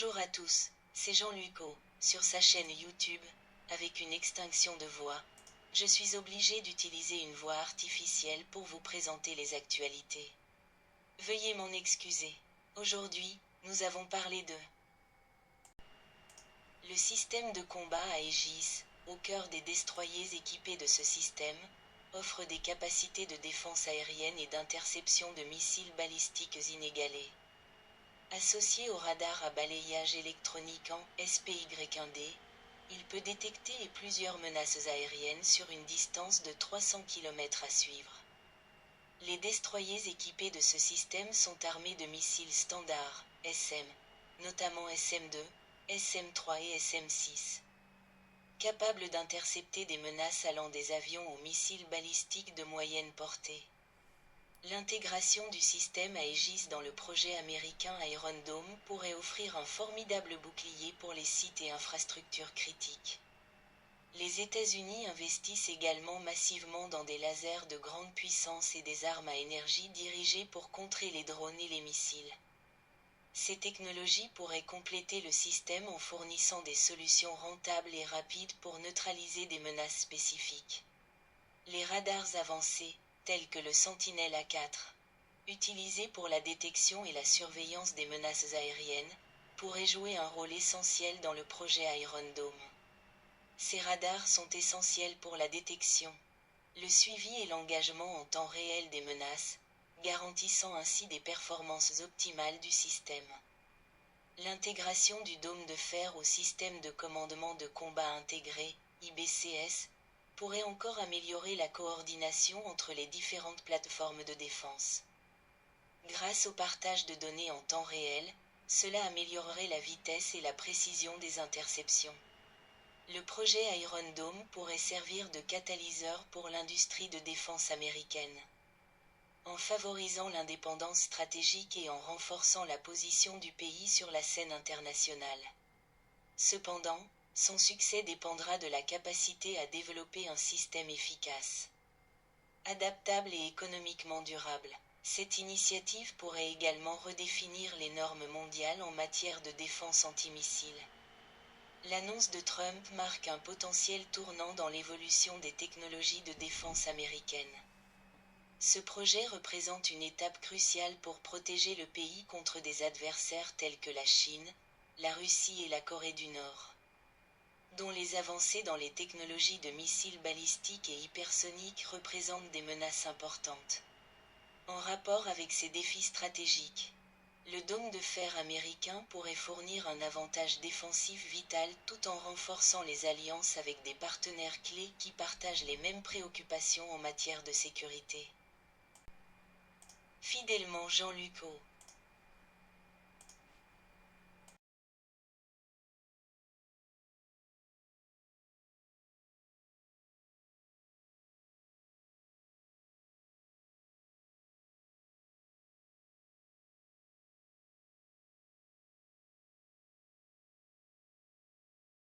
Bonjour à tous, c'est Jean-Luc O, sur sa chaîne YouTube, avec une extinction de voix. Je suis obligé d'utiliser une voix artificielle pour vous présenter les actualités. Veuillez m'en excuser. Aujourd'hui, nous avons parlé de le système de combat Aegis, au cœur des destroyers équipés de ce système, offre des capacités de défense aérienne et d'interception de missiles balistiques inégalées. Associé au radar à balayage électronique en SPY1D, il peut détecter plusieurs menaces aériennes sur une distance de 300 km à suivre. Les destroyers équipés de ce système sont armés de missiles standards, SM, notamment SM-2, SM-3 et SM-6. Capables d'intercepter des menaces allant des avions aux missiles balistiques de moyenne portée. L'intégration du système Aegis dans le projet américain Iron Dome pourrait offrir un formidable bouclier pour les sites et infrastructures critiques. Les États-Unis investissent également massivement dans des lasers de grande puissance et des armes à énergie dirigées pour contrer les drones et les missiles. Ces technologies pourraient compléter le système en fournissant des solutions rentables et rapides pour neutraliser des menaces spécifiques. Les radars avancés, tels que le Sentinel A4, utilisé pour la détection et la surveillance des menaces aériennes, pourraient jouer un rôle essentiel dans le projet Iron Dome. Ces radars sont essentiels pour la détection, le suivi et l'engagement en temps réel des menaces, garantissant ainsi des performances optimales du système. L'intégration du dôme de fer au système de commandement de combat intégré, IBCS, pourrait encore améliorer la coordination entre les différentes plateformes de défense. Grâce au partage de données en temps réel, cela améliorerait la vitesse et la précision des interceptions. Le projet Iron Dome pourrait servir de catalyseur pour l'industrie de défense américaine. En favorisant l'indépendance stratégique et en renforçant la position du pays sur la scène internationale. Cependant, son succès dépendra de la capacité à développer un système efficace, adaptable et économiquement durable. Cette initiative pourrait également redéfinir les normes mondiales en matière de défense antimissile. L'annonce de Trump marque un potentiel tournant dans l'évolution des technologies de défense américaines. Ce projet représente une étape cruciale pour protéger le pays contre des adversaires tels que la Chine, la Russie et la Corée du Nord, dont les avancées dans les technologies de missiles balistiques et hypersoniques représentent des menaces importantes. En rapport avec ces défis stratégiques, le dôme de fer américain pourrait fournir un avantage défensif vital tout en renforçant les alliances avec des partenaires clés qui partagent les mêmes préoccupations en matière de sécurité. Fidèlement Jean-Luc O.